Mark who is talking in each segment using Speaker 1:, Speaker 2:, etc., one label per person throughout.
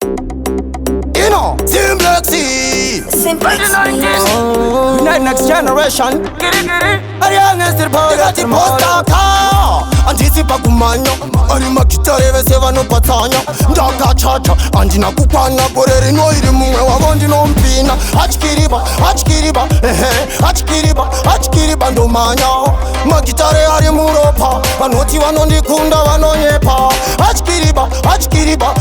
Speaker 1: You know, Simplexy. Next generation. Ari anesther power ti postaka. Anticipa kumanya. Ari makitare vese vanopatanya. Ndaka chacha. Andina kupana boreri no iri mumwe wagondi no mpina. Achikiriba, achikiriba, achikiriba, achikiriba ndo manya. Makitare ari muropa. Vanoti vanondikunda vanonyepa. Achikiriba, achikiriba,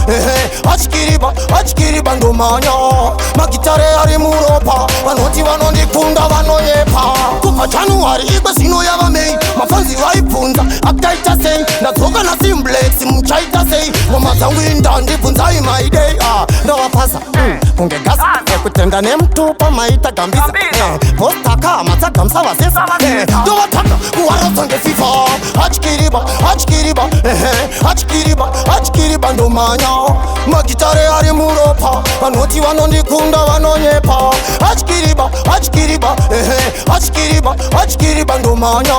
Speaker 1: achikiriba, achikiriba ndo manya. Makitare ari muropa. Vanoti vanondikunda vanonyepa. Kupa January igwe zino yava May. Mafanzi vaibvunza akutaita sei. Ndadzoka na Simplex muchaita sei. Ngoma dzangu indandibvunzai my day. Ndovapasa kunge gasa ekutenda nemtupa maita gambisa. Postaka matsagamsa vasesa. Ndovataka kuwarotsa ngefifa. Achikiriba, achikiriba, achikiriba, achikiriba ndo manya. Magitare ari muropa. Vanoti vanondikunda vanonyepa. Achikiriba, achikiriba, achikiriba, achikiriba ndo manya.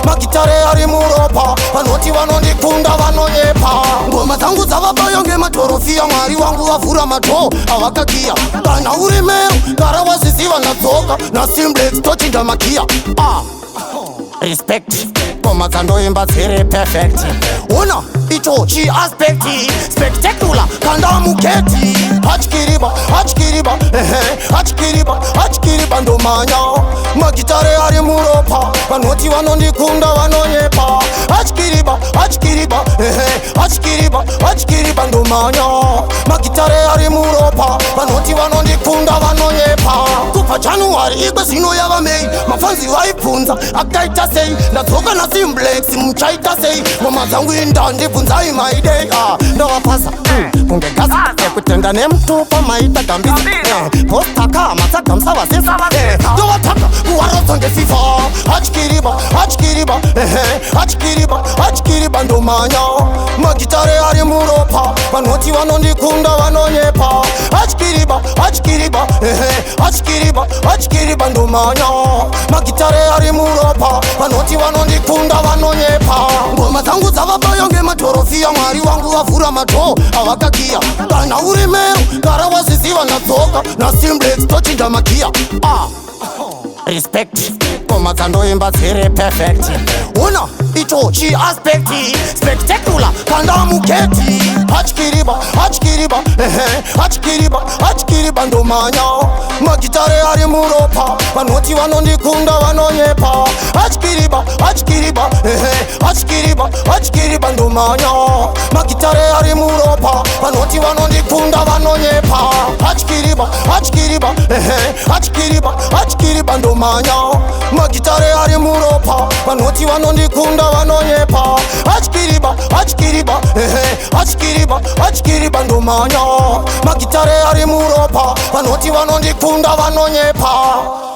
Speaker 1: Magitare ari muropa. Vanoti vanondikunda vanonyepa. Ngoma dzangu dzavabayo ngematorofia. Mwari wangu vavhura madho avakakiya. Kana uri mero gara waziziva ndadzoka na Simplex tochinja makiya. Respect ngoma dzandoimba dziri perfect. Una icho chi aspect spectacular kanda muketi. Achikiriba, achikiriba, achikiriba, achikiriba ndo manya. Magitare ari muropa. Vanoti vanondikunda vanonyepa. Achikiriba, achikiriba, achikiriba, achikiriba ndo manya. Magitare ari muropa. Vanoti vanondikunda vanonyepa. Kupa January igwe zino yava May. Mafanzi vaibvunza akutaita sei. Ndadzoka na Simplex muchaita sei. Ngoma dzangu indandibvunzai my day. Ndovapasa kunge gasa ekutenda nemtupa maita gambisa. Postaka matsagamsa vasesa. Ndovataka kuwarotsa ngefifa. Achikiriba, achikiriba, achikiriba, achikiriba ndo manya. Magitare ari muropa. Vanoti vanondikunda vanonyepa. Achikiriba, achikiriba, achikiriba, achikiriba ndo manya. Magitare ari muropa. Vanoti vanondikunda vanonyepa. Ngoma dzangu dzavabayo ngematorofia. Mwari wangu vavhura madho avakakiya. Kana uri mero gara waziziva ndadzoka na Simplex tochinja makiya. Respect ngoma dzandoimba dziri perfect. Una icho chi aspect spectacular kanda muketi. Achikiriba, achikiriba, achikiriba, achikiriba ndo manya. Magitare ari muropa. Vanoti vanondikunda vanonyepa. Achikiriba, achikiriba, achikiriba, achikiriba ndo manya. Magitare ari muropa. Vanoti vanondikunda vanonyepa. Achikiriba, achikiriba, achikiriba, achikiriba ndo manya. Magitare ari muropa. Vanoti vanondikunda vanonyepa. Achikiriba, achikiriba, achikiriba, achikiriba ndo manya. Magitare ari muropa. Vanoti vanondikunda vanonyepa.